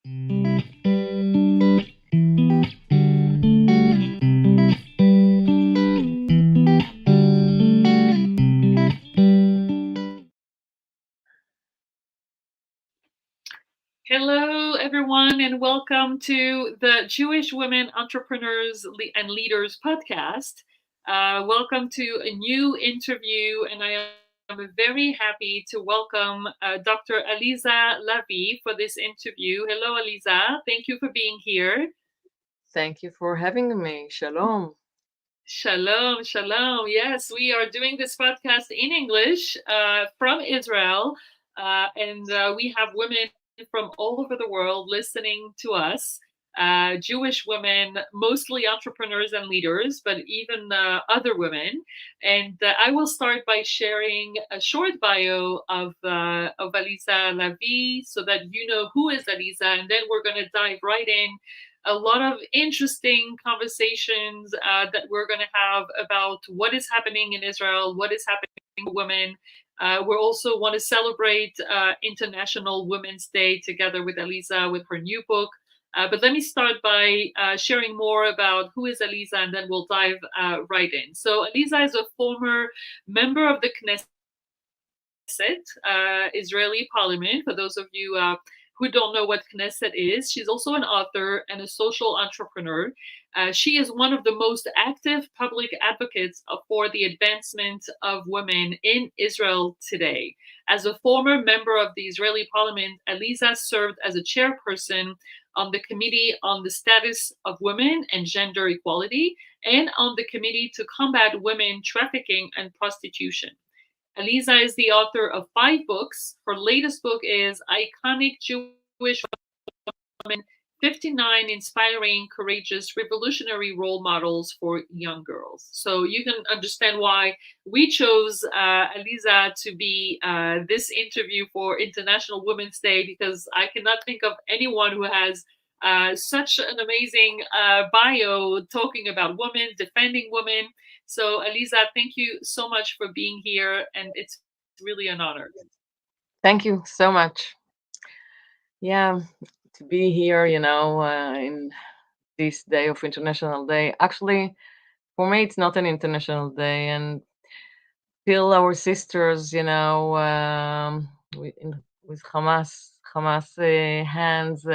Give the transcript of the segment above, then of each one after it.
Hello, everyone, and welcome to the Jewish Women Entrepreneurs and Leaders podcast. Welcome to a new interview, and I am very happy to welcome Dr. Aliza Lavie for this interview. Hello, Aliza. Thank you for being here. Thank you for having me. Shalom. Shalom, shalom. Yes, we are doing this podcast in English from Israel, and we have women from all over the world listening to us. Jewish women, mostly entrepreneurs and leaders, but even other women. And I will start by sharing a short bio of Aliza Lavie so that you know who is Aliza, and then we're going to dive right in a lot of interesting conversations that we're going to have about what is happening in Israel, what is happening to women. We also want to celebrate International Women's Day together with Aliza with her new book. But let me start by sharing more about who is Aliza, and then we'll dive right in. So Aliza is a former member of the Knesset, Israeli parliament. For those of you who don't know what Knesset is, she's also an author and a social entrepreneur. She is one of the most active public advocates for the advancement of women in Israel today. As a former member of the Israeli parliament, Aliza served as a chairperson on the Committee on the Status of Women and Gender Equality and on the Committee to Combat Women Trafficking and Prostitution. Aliza is the author of 5 books. Her latest book is Iconic Jewish Women, 59 Inspiring, Courageous, Revolutionary Role Models for Young Girls. So you can understand why we chose Aliza to be this interview for International Women's Day, because I cannot think of anyone who has such an amazing bio talking about women, defending women. So, Aliza, thank you so much for being here, and it's really an honor. Thank you so much. Yeah, to be here, in this day of International Day. Actually, for me, it's not an international day, and still our sisters, with Hamas hands.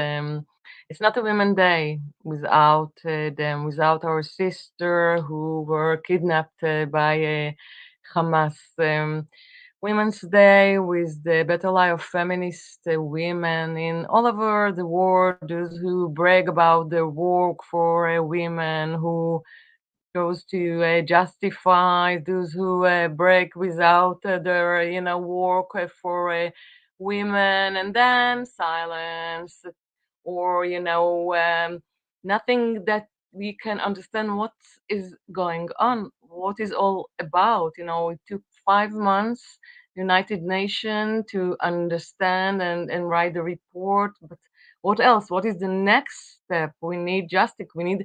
It's not a Women Day without them, without our sister who were kidnapped by Hamas. Women's Day with the battle eye of feminist women in all over the world, those who brag about their work for women, who goes to justify those who break without their work for women, and then silence, or nothing that we can understand what is going on, what is all about. It took 5 months, United Nations, to understand and write the report, but what else? What is the next step? We need justice. We need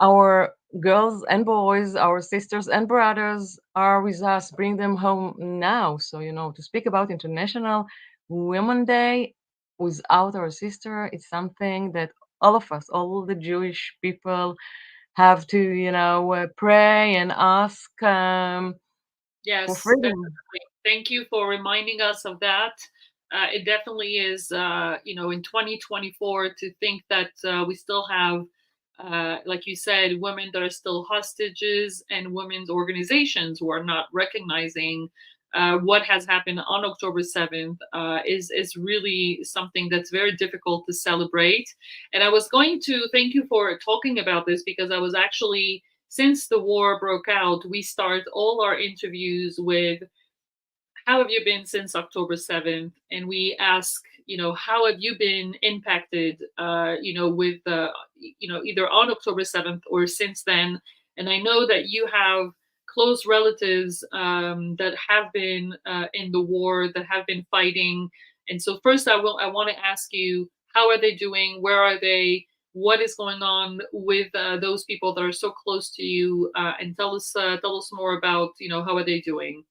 our girls and boys, our sisters and brothers are with us. Bring them home now. So, to speak about International Women Day without our sister, it's something that all of us, all the Jewish people, have to, pray and ask for Yes, freedom. definitely. Thank you for reminding us of that. It definitely is, in 2024 to think that we still have, like you said, women that are still hostages and women's organizations who are not recognizing what has happened on October 7th is really something that's very difficult to celebrate. And I was going to thank you for talking about this, because I was actually, since the war broke out, we start all our interviews with, how have you been since October 7th? And we ask, how have you been impacted, with, either on October 7th or since then? And I know that you have close relatives that have been in the war, that have been fighting. And so first I want to ask you, how are they doing? Where are they? What is going on with those people that are so close to you? And tell us more about, how are they doing?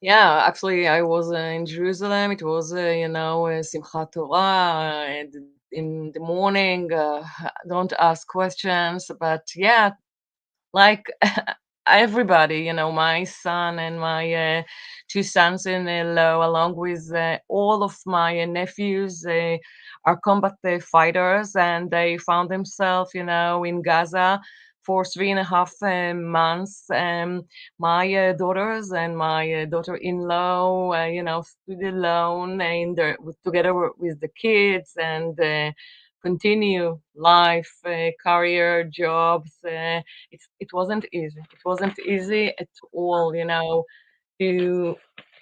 Yeah, actually, I was in Jerusalem. It was, Simchat Torah in the morning. Don't ask questions, but yeah, like everybody, my son and my two sons-in-law, along with all of my nephews, are combat fighters, and they found themselves, in Gaza for 3.5 months. My daughters and my daughter-in-law, stood alone in together with the kids and continue life, career, jobs. It wasn't easy. It wasn't easy at all, to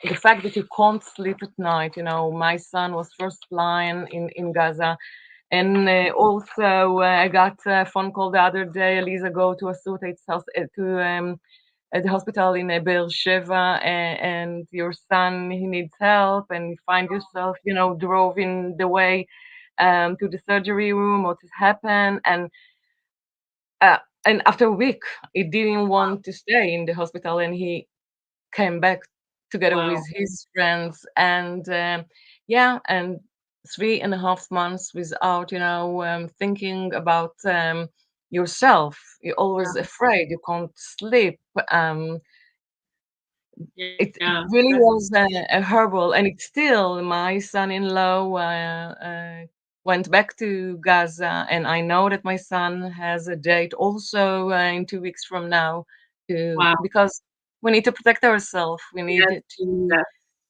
the fact that you can't sleep at night. My son was first line in Gaza. And also, I got a phone call the other day, Aliza, go to a Suitate's house, to at the hospital in Be'er Sheva, and your son, he needs help, and you find yourself, drove in the way to the surgery room, what has happened, uh, and after a week, he didn't want to stay in the hospital, and he came back together with Wow. his friends, and yeah, and 3.5 months without, thinking about yourself. You're always Yeah. afraid. You can't sleep. Um, it Yeah. really That, was a horrible, and it's still my son-in-law went back to Gaza, and I know that my son has a date also in 2 weeks from now, to wow. because we need to protect ourselves. We need Yes. to, Yes.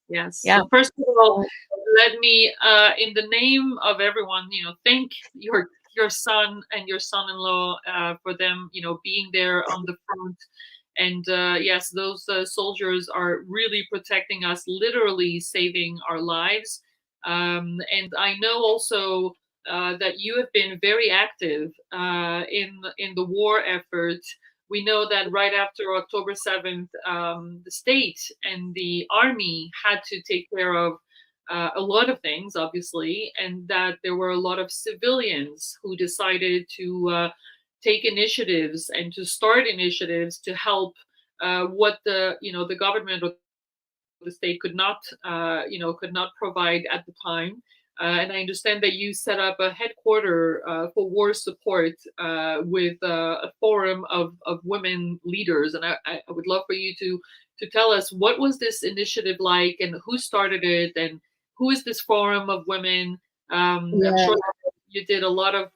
Yes. yeah. So first of all, So, let me, in the name of everyone, thank your son and your son-in-law for them, being there on the front. And yes, those soldiers are really protecting us, literally saving our lives. And I know also that you have been very active in the war effort. We know that right after October 7th, the state and the army had to take care of a lot of things, obviously, and that there were a lot of civilians who decided to take initiatives and to start initiatives to help what the government or the state could not provide at the time. And I understand that you set up a headquarter for war support with a forum of women leaders. And I would love for you to tell us, what was this initiative like, and who started it, and who is this forum of women? I'm yeah, sure you did a lot of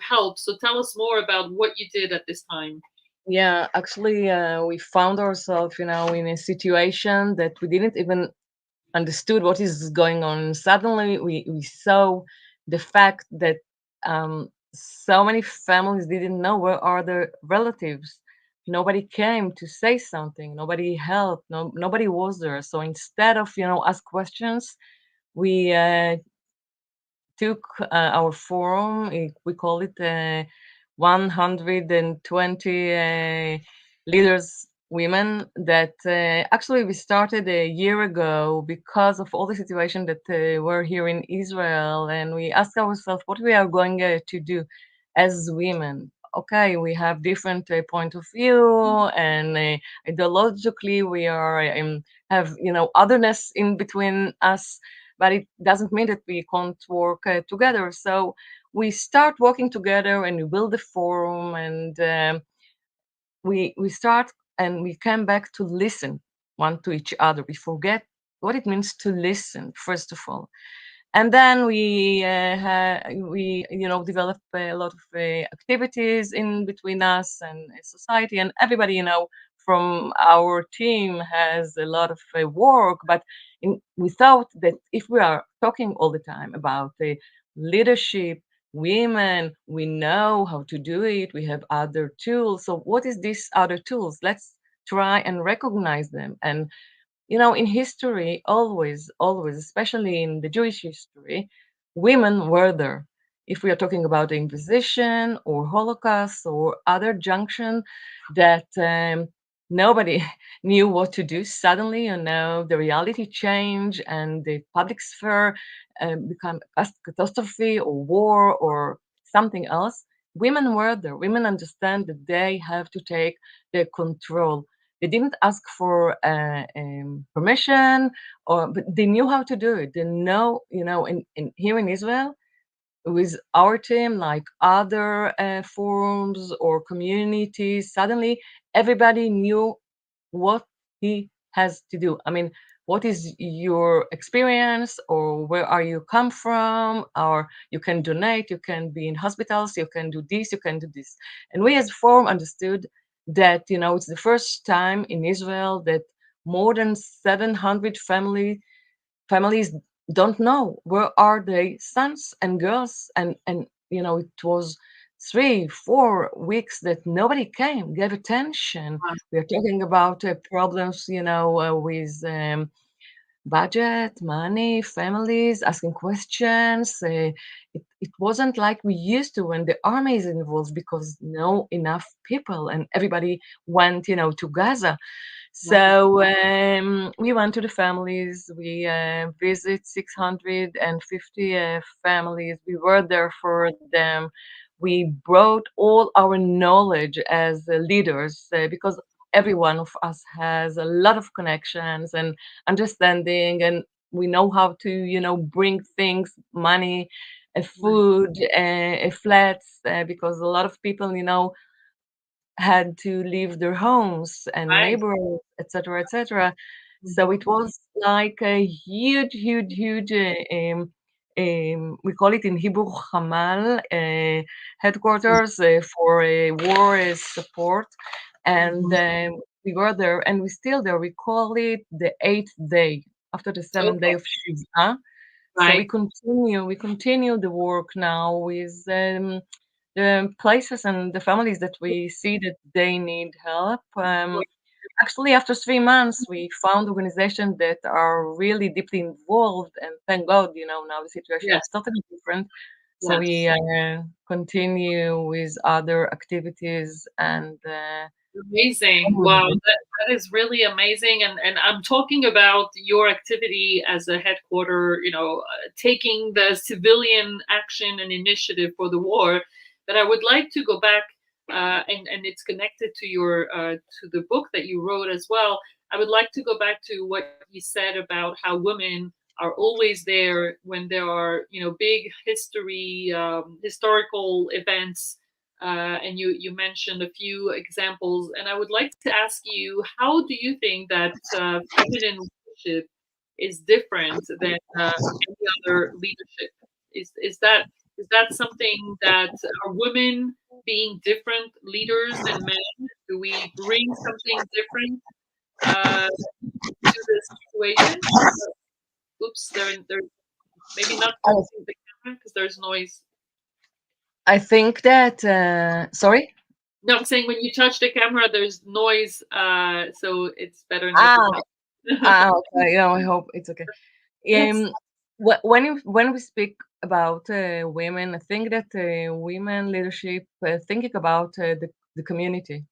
help. So tell us more about what you did at this time. yeah. Actually, we found ourselves, in a situation that we didn't even understood what is going on. Suddenly, we saw the fact that so many families didn't know where are their relatives. Nobody came to say something. Nobody helped. Nobody was there. So instead of ask questions, we took our forum. We call it 120 leaders women that actually we started a year ago because of all the situation that were here in Israel, and we asked ourselves what we are going to do as women. Okay, we have different point of view, and ideologically we are have otherness in between us, but it doesn't mean that we can't work together. So we start working together and we build a forum, and we start and we come back to listen one to each other. We forget what it means to listen, first of all, and then we develop a lot of activities in between us and society, and everybody from our team has a lot of work. But we thought that if we are talking all the time about leadership, women, we know how to do it, we have other tools. So what is these other tools? Let's try and recognize them. And in history, always, always, especially in the Jewish history, women were there. If we are talking about the Inquisition or Holocaust or other junction that nobody knew what to do, suddenly, the reality change and the public sphere become a catastrophe or war or something else. Women were there. Women understand that they have to take the control. They didn't ask for permission, or but they knew how to do it. They know, in here in Israel, with our team, like other forums or communities, suddenly everybody knew what he has to do. I mean, what is your experience, or where are you come from, or you can donate, you can be in hospitals, you can do this, you can do this. And we as forum understood that, it's the first time in Israel that more than 700 families don't know where are their sons and girls, and it was 3 4 weeks that nobody came, gave attention. Wow. We are talking about problems, with budget, money, families asking questions. It wasn't like we used to when the army is involved, because no enough people and everybody went, to Gaza. Right. So we went to the families. We visit 650 families. We were there for them. We brought all our knowledge as leaders, because every one of us has a lot of connections and understanding, and we know how to, bring things, money, Right. food, flats, because a lot of people, had to leave their homes and Right. neighbors, etc., etc. So Mhm. it was like a huge, huge, huge. We call it in Hebrew Hamal, headquarters for war support, and Mhm. we were there, and we still there. We call it the eighth day after the seventh day Okay. of Shiva. So Right. we continue the work now with the places and the families that we see that they need help. Actually, after 3 months, we found organizations that are really deeply involved, and thank God, now the situation is Yes. totally different. So we Yes. continue with other activities and Amazing. on with Wow, it. that is really amazing. And I'm talking about your activity as a headquarter, taking the civilian action and initiative for the war. But I would like to go back, and it's connected to your to the book that you wrote as well. I would like to go back to what you said about how women are always there when there are, big historical events, and you mentioned a few examples, and I would like to ask you, how do you think that feminine leadership is different than any other leadership? Is that something that are women being different leaders than men? Do we bring something different to this situation? Oops, they're maybe not I, touching the camera because there's noise. I think that sorry. No, I'm saying when you touch the camera, there's noise, so it's better not to Ah, touch. okay. I hope it's okay. Yes, Um, when we speak about women, I think that women leadership, thinking about the community.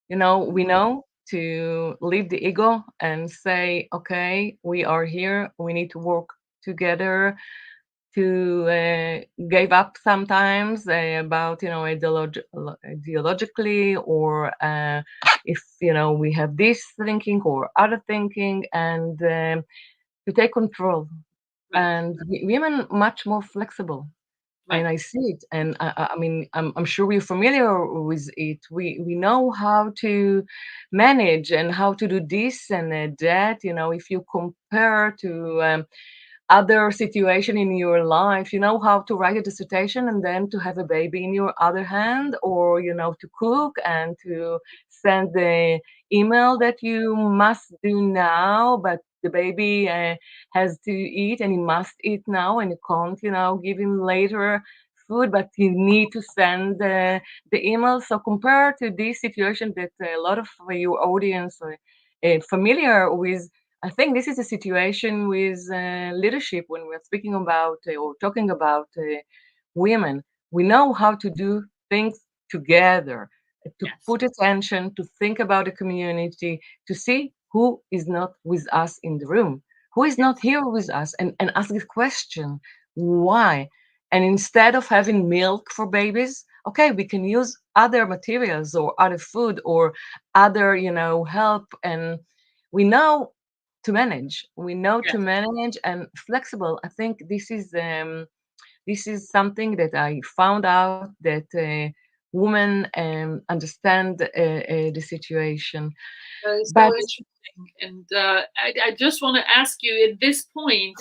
We know to leave the ego and say, okay, we are here. We need to work together to give up sometimes about ideologically, or if we have this thinking or other thinking, and to take control. right, And women much more flexible, and right. I see it. And I mean, I'm sure we're familiar with it. We know how to manage and how to do this and that. If you compare to other situation in your life, you know how to write a dissertation and then to have a baby in your other hand, or to cook and to send the email that you must do now, but the baby has to eat and he must eat now, and you can't give him later food, but you need to send the email. So compared to this situation that a lot of your audience are familiar with, I think this is a situation with leadership when we're speaking about or talking about women. We know how to do things together, to Yes, put attention, to think about the community, to see who is not with us in the room, who is not yes, here with us, and ask the question, why? And instead of having milk for babies, okay, we can use other materials or other food or other, help. And we know we know to Yes. manage and flexible. I think this is something that I found out that women understand the situation. That is But so interesting. And I just want to ask you at this point,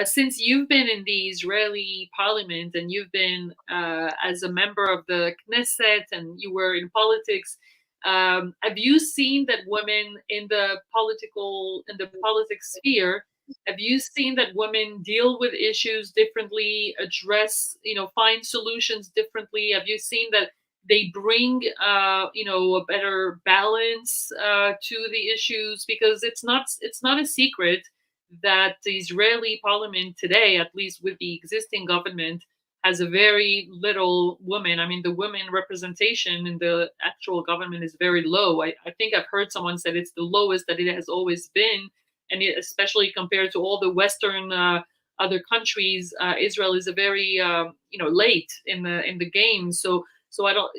since you've been in the Israeli parliament and you've been as a member of the Knesset and you were in politics, have you seen that women in the politics sphere, have you seen that women deal with issues differently, address, find solutions differently? Have you seen that they bring a better balance to the issues? Because it's not a secret that the Israeli parliament today, at least with the existing government, has a very little women. I mean, the women representation in the actual government is very low. I think I've heard someone said it's the lowest that it has always been, and especially compared to all the Western other countries, Israel is a very late in the game. So I don't,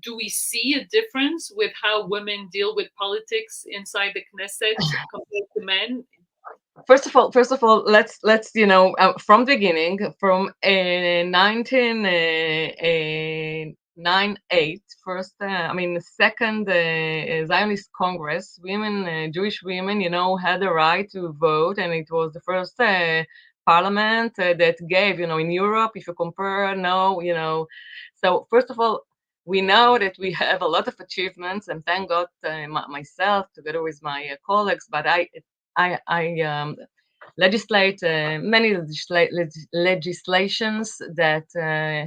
do we see a difference with how women deal with politics inside the Knesset compared to men? first of all, let's from the beginning, from 1998, first, I mean, second Zionist Congress, women, Jewish women, had the right to vote, and it was the first parliament that gave, in Europe, if you compare now, so first of all, we know that we have a lot of achievements, and thank God, myself, together with my colleagues, but I legislate many legislations that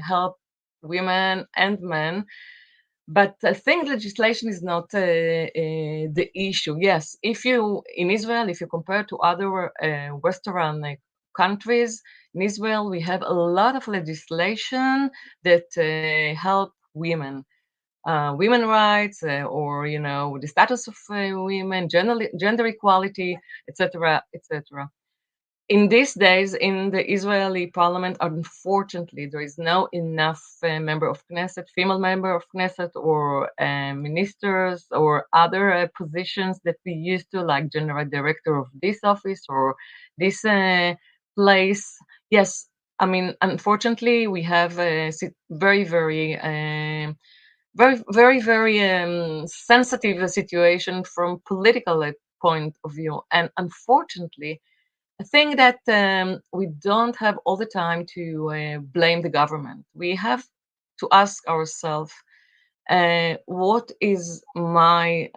help women and men. But I think legislation is not the issue. Yes, if you in Israel, if you compare to other Western countries, in Israel we have a lot of legislation that help women. Women rights, or the status of women, gender equality, etc., etc. In these days, in the Israeli parliament, unfortunately, there is no enough member of Knesset, female member of Knesset, or ministers or other positions that we used to, like general director of this office or this place. Yes, I mean, unfortunately, we have a very, very sensitive situation from political point of view, and unfortunately, I think that we don't have all the time to blame the government. We have to ask ourselves, what is my,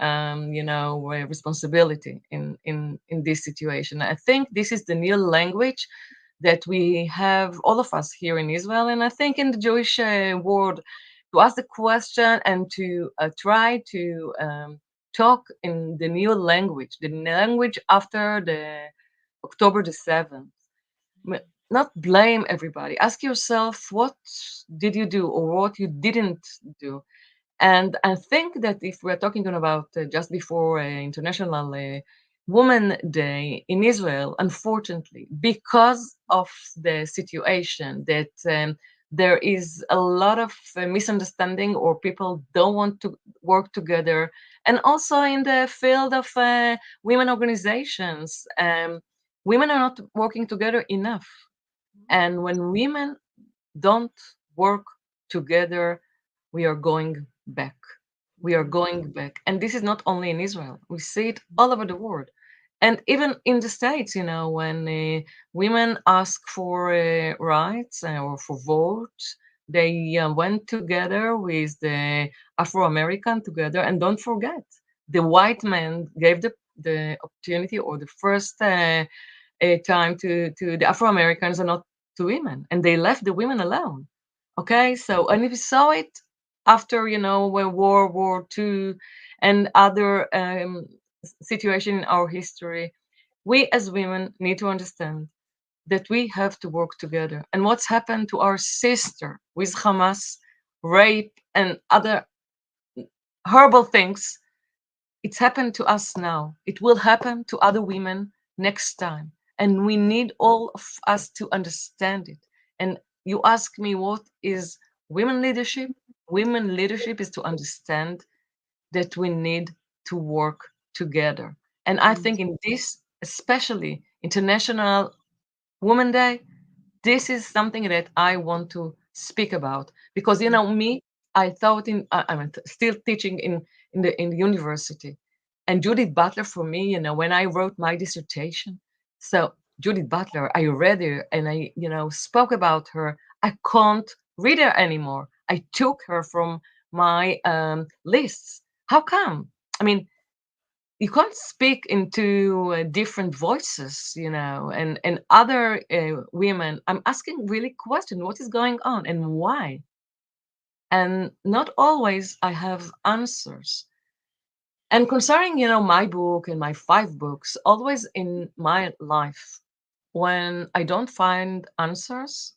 responsibility in this situation? I think this is the new language that we have, all of us here in Israel, and I think in the Jewish world, to ask the question and to try to talk in the new language, the language after the October the 7th. Not blame everybody. Ask yourself, what did you do or what you didn't do? And I think that if we're talking about just before International Women Day in Israel, unfortunately, because of the situation that there is a lot of misunderstanding, or people don't want to work together, and also in the field of women organizations, women are not working together enough. And when women don't work together, we are going back. We are going back. And this is not only in Israel, we see it all over the world. And even in the States, when women ask for rights or for votes, they went together with the Afro American together. And don't forget, the white man gave the opportunity, or the first time to the Afro Americans, and not to women. And they left the women alone. Okay, so, and if we saw it after, when World War II and other situation in our history, we as women need to understand that we have to work together. And what's happened to our sister with Hamas, rape, and other horrible things, it's happened to us now. It will happen to other women next time. And we need all of us to understand it. And you ask me, what is women leadership? women leadership is to understand that we need to work together. And I Mhm. think in this, especially International Women Day, this is something that I want to speak about because you know me, I thought I'm still teaching in the university, and Judith Butler for me, you know, when I wrote my dissertation, so Judith Butler, I read her and I spoke about her. I can't read her anymore. I took her from my lists. How come? I mean, you can't speak into different voices, you know, and other women. I'm asking really question, what is going on and why? And not always I have answers. And concerning, you know, my book and my 5 books, always in my life, when I don't find answers,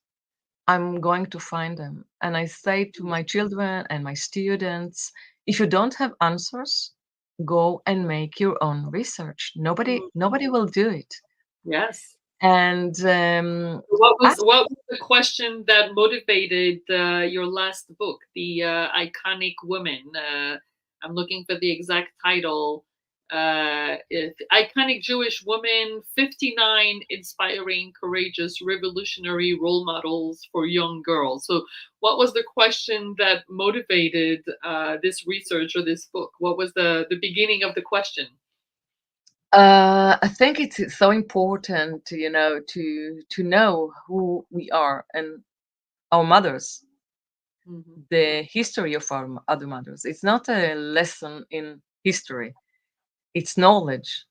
I'm going to find them. And I say to my children and my students, if you don't have answers, go and make your own research. Mhm. Nobody will do it. Yes. And What ask, was the question that motivated your last book, the iconic woman? I'm looking for the exact title. Iconic Jewish Woman: 59 Inspiring, Courageous, Revolutionary Role Models for Young Girls. So, what was the question that motivated this research or this book? What was the beginning of the question? I think it's so important, you know, to know who we are and our mothers, Hmm. the history of our other mothers. It's not a lesson in history. It's knowledge.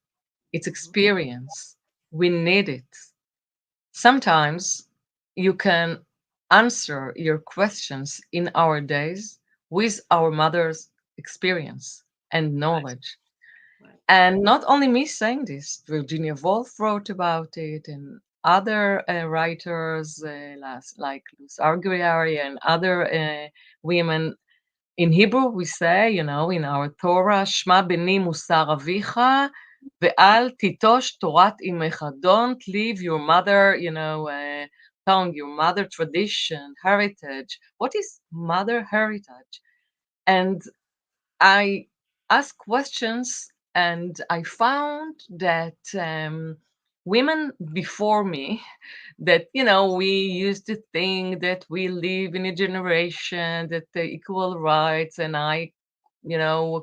It's Hmm. experience. We need it. Sometimes you can answer your questions in our days with our mother's experience and Right, knowledge. right. And not only me saying this, Virginia Woolf wrote about it, and other writers like Luz Arguiari and other women. In Hebrew, we say, you know, in our Torah, Shma beni musar avicha, ve'al titosh torat imecha. Don't leave your mother, you know, tongue, your mother tradition, heritage. What is mother heritage? And I asked questions, and I found that women before me, that you know we used to think that we live in a generation that the equal rights, and I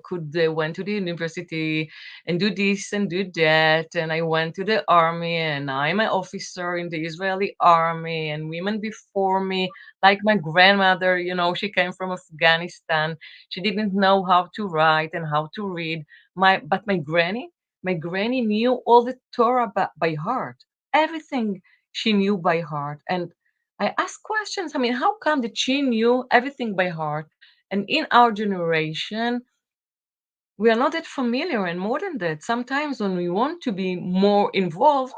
could went to the university and do this and do that, and I went to the army, and I'm an officer in the Israeli army, and women before me, like my grandmother, you know, she came from Afghanistan. She didn't know how to write and how to read. But my granny knew all the Torah by heart, everything she knew by heart. And I asked questions. I mean, how come that she knew everything by heart? And in our generation, we are not that familiar. And more than that, sometimes when we want to be more involved,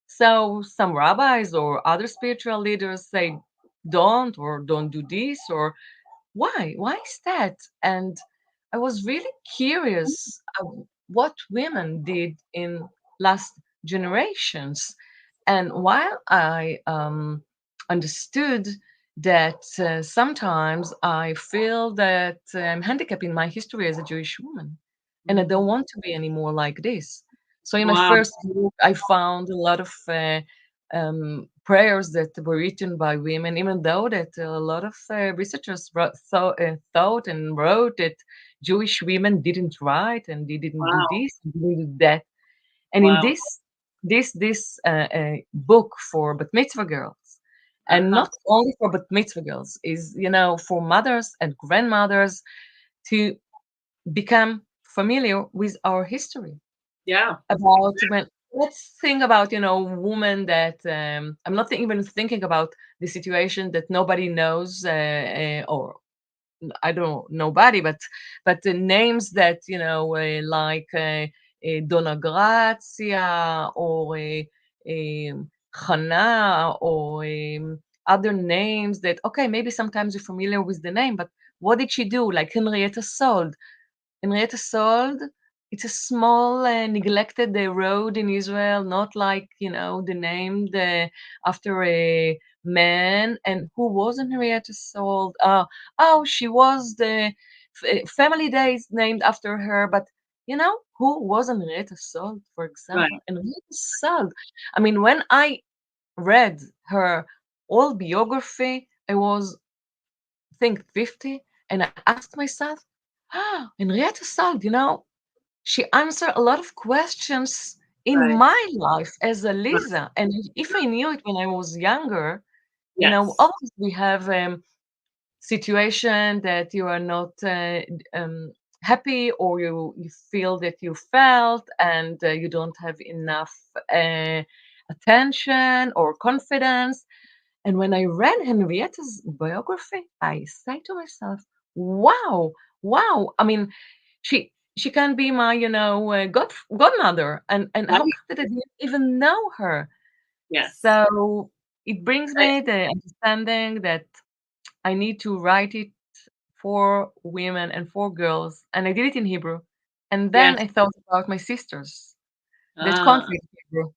so some rabbis or other spiritual leaders say, don't do this, or why is that? And I was really curious of what women did in last generations. And while I understood that sometimes I feel that I'm handicapped in my history as a Jewish woman, and I don't Hmm. want to be anymore like this. So in my Wow. first book, I found a lot of prayers that were written by women, even though that a lot of researchers thought and wrote that Jewish women didn't write and they didn't do Wow. this, and didn't do that. And in Wow. this book for bat mitzvah girls, and Uh-huh. not only for bat mitzvah girls, is for mothers and grandmothers to become familiar with our history Yeah. about when. Let's think about women that I'm not even thinking about the situation that nobody knows, or I don't know nobody, but the names that like Donna Grazia or Hannah or other names that okay, maybe sometimes you're familiar with the name, but what did she do? Like Henrietta Sold. Henrietta Sold, it's a small, neglected road in Israel, not like, the name after men. And who was Henrietta Salt? Oh, she was the family days named after her. But who was Henrietta Salt, for example? Right. Henrietta Salt. I mean, when I read her whole biography, I was, I think, 50, and I asked myself, Henrietta Salt, she answered a lot of questions in Right. my life as a Right. Lisa. And if I knew it when I was younger, Yes. always we have situation that you are not happy, or you feel that you felt, and you don't have enough uh, attention or confidence. And when I read Henrietta's biography, I say to myself, wow, wow. I mean, she can be my, godmother. And how Right. come that I didn't even know her? Yes. So it brings I, me the understanding that I need to write it for women and for girls. And I did it in Hebrew. And then yes. I thought about my sisters that can't Ah. read Hebrew,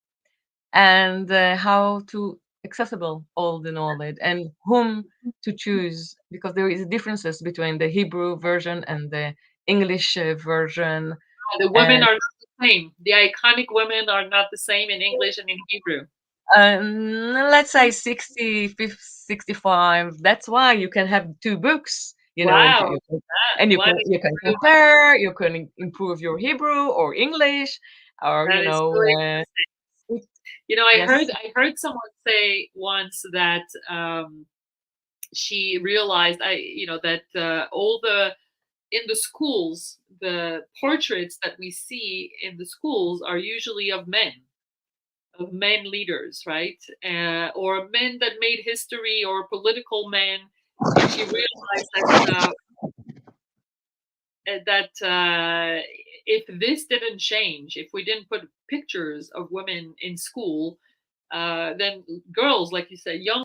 and how to accessible all the knowledge and whom to choose, because there is differences between the Hebrew version and the English version. The women And are not the same. The iconic women are not the same in English and in Hebrew. let's say 60, 50, 65. That's why you can have two books, and Wow. you can, That and you one can is you can true. compare, you can improve your Hebrew or English, or That is so interesting. it- I heard yes. someone say once that she realized that all the in the schools, the portraits that we see in the schools are usually of men leaders, right? Or men that made history, or political men. And she realized that if this didn't change, if we didn't put pictures of women in school, then girls, like you said, young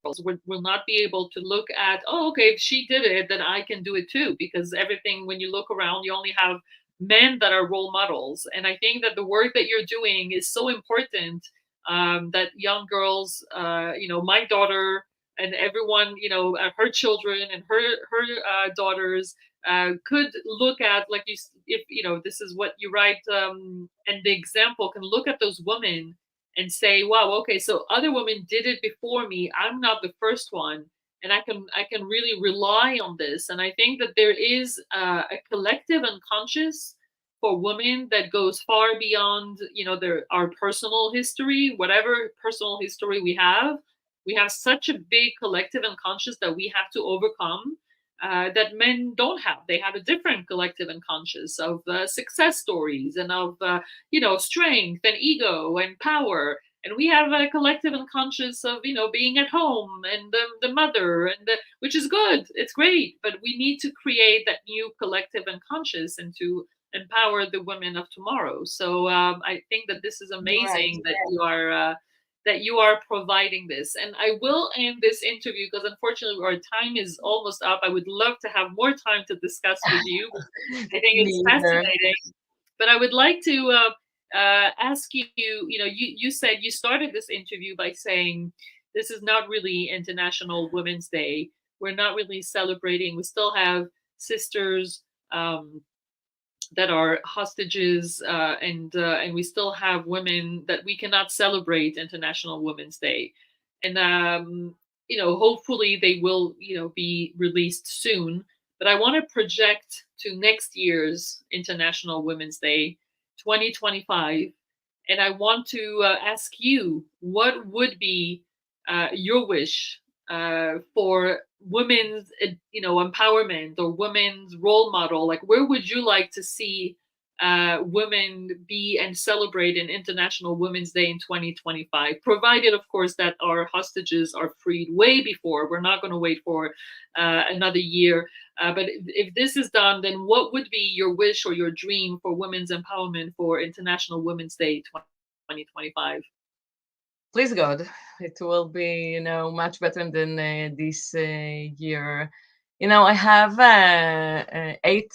girls will not be able to look at, oh, okay, if she did it, then I can do it too. Because everything, when you look around, you only have men that are role models. And I think that the work that you're doing is so important, that young girls, my daughter and everyone, her children and her daughters could look at, like if this is what you write, and the example can look at those women and say, wow, okay, so other women did it before me, I'm not the first one, and I can really rely on this. And I think that there is a collective unconscious for women that goes far beyond our personal history, whatever personal history we have such a big collective unconscious that we have to overcome, that men don't have. They have a different collective unconscious of success stories, and of strength and ego and power. And we have a collective unconscious of being at home, and the mother, which is good, it's great, but we need to create that new collective unconscious and to empower the women of tomorrow. So I think that this is Right. amazing that you are providing this. And I will end this interview because unfortunately our time is almost up. I would love to have more time to discuss with you. I think Me it's either. fascinating. But I would like to ask you, you said you started this interview by saying this is not really International Women's Day. We're not really celebrating. We still have sisters that are hostages, and we still have women that we cannot celebrate International Women's Day. And hopefully they will be released soon. But I want to project to next year's International Women's Day, 2025, and I want to ask you, what would be your wish for women's empowerment, or women's role model? Like, where would you like to see women be and celebrate an International Women's Day in 2025, provided of course that our hostages are freed way before. We're not going to wait for another year, but if this is done, then what would be your wish or your dream for women's empowerment for International Women's Day 2025? Please God, it will be, much better than this year. I have eight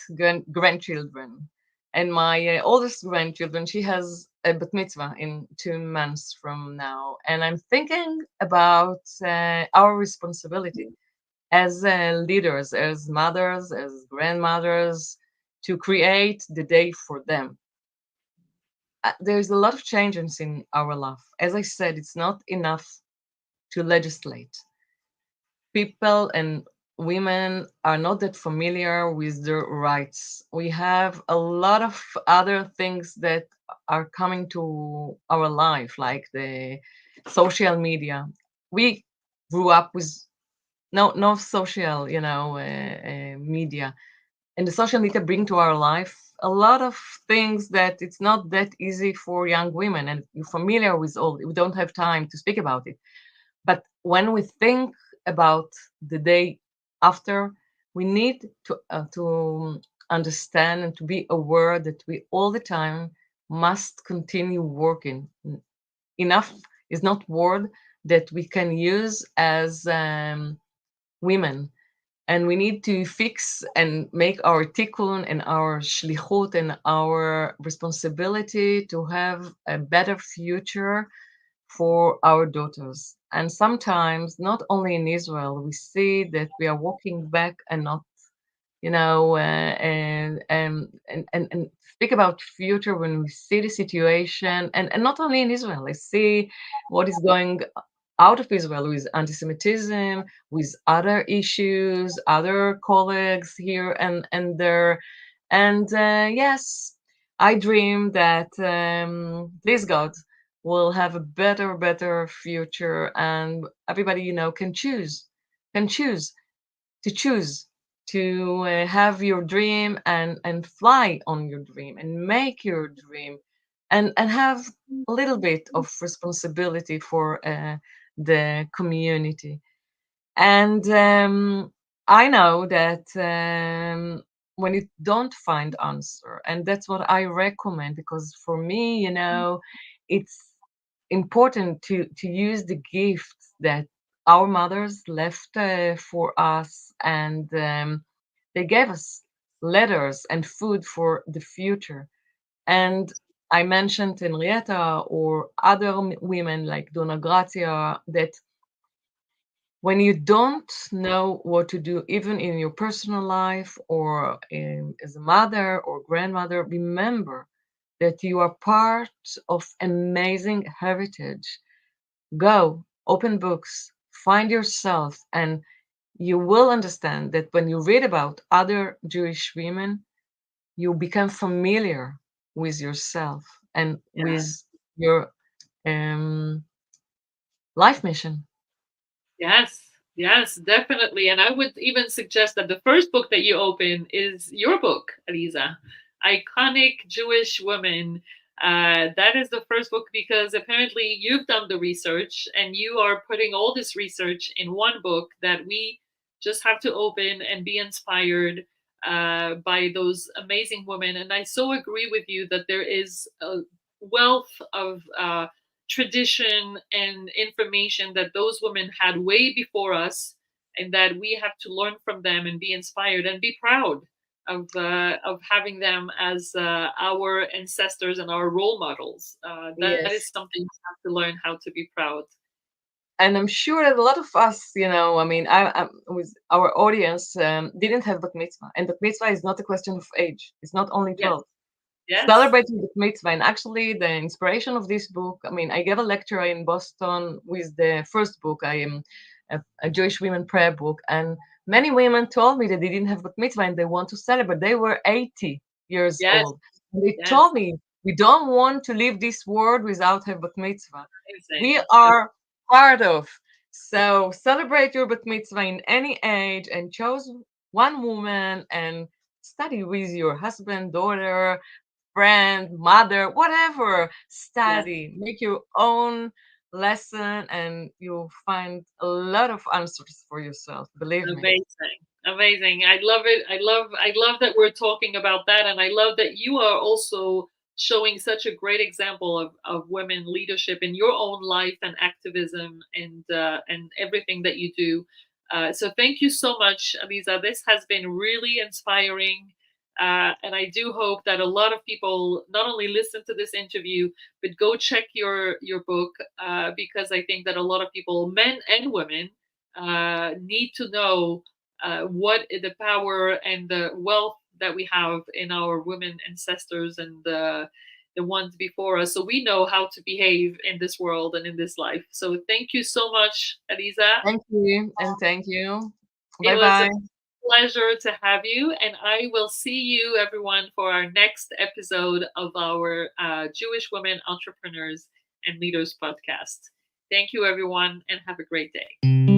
grandchildren, And my oldest grandchildren, she has a bat mitzvah in 2 months from now. And I'm thinking about our responsibility as leaders, as mothers, as grandmothers, to create the day for them. There's a lot of changes in our life. As I said, it's not enough to legislate. People and women are not that familiar with their rights. We have a lot of other things that are coming to our life, like the social media. We grew up with no social, media, and the social media bring to our life a lot of things that it's not that easy for young women, and you're familiar with all. We don't have time to speak about it, but when we think about the day after, we need to understand and to be aware that we all the time must continue working. Enough is not word that we can use as women, and we need to fix and make our tikkun and our shlichut and our responsibility to have a better future for our daughters. And sometimes, not only in Israel, we see that we are walking back and not, and speak about future when we see the situation, and not only in Israel. I see what is going out of Israel with anti-Semitism, with other issues, other colleagues here and there. And yes, I dream that, please God, will have a better future, and everybody, can choose to have your dream and fly on your dream and make your dream, and have a little bit of responsibility for the community. And I know that when you don't find answer, and that's what I recommend, because for me, it's important to use the gifts that our mothers left for us, and they gave us letters and food for the future. And I mentioned Henrietta or other women like Donna Grazia, that when you don't know what to do, even in your personal life or as a mother or grandmother, remember that you are part of amazing heritage. Go, open books, find yourself, and you will understand that when you read about other Jewish women, you become familiar with yourself and Yeah. with your um, life mission. Yes, yes, definitely. And I would even suggest that the first book that you open is your book, Aliza, Iconic Jewish Women. That is the first book because apparently you've done the research and you are putting all this research in one book that we just have to open and be inspired by those amazing women. And I so agree with you that there is a wealth of tradition and information that those women had way before us, and that we have to learn from them and be inspired and be proud of having them as our ancestors and our role models. That is Yes. something we have to learn how to be proud. And I'm sure that a lot of us, I mean, with our audience, didn't have bat mitzvah, and bat mitzvah is not a question of age. It's not only Yes, 12. yes, Celebrating bat mitzvah, and actually, the inspiration of this book. I mean, I gave a lecture in Boston with the first book. I am a Jewish women prayer book, and many women told me that they didn't have bat mitzvah and they want to celebrate. They were 80 years yes, old. And they yes. told me, we don't want to leave this world without have bat mitzvah. We Amazing. are part of. So celebrate your bat mitzvah in any age, and choose one woman and study with your husband, daughter, friend, mother, whatever. Yes. Study, make your own lesson, and you'll find a lot of answers for yourself. Believe me. Amazing. Amazing. I love it. I love that we're talking about that, and I love that you are also showing such a great example of women leadership in your own life and activism and everything that you do. So thank you so much, Aliza. This has been really inspiring. And I do hope that a lot of people not only listen to this interview, but go check your book, because I think that a lot of people, men and women, need to know what the power and the wealth that we have in our women ancestors and the ones before us, so we know how to behave in this world and in this life. So thank you so much, Aliza. Thank you, and thank you. It Bye was a bye. pleasure to have you, and I will see you, everyone, for our next episode of our Jewish Women Entrepreneurs and Leaders podcast. Thank you, everyone, and have a great day.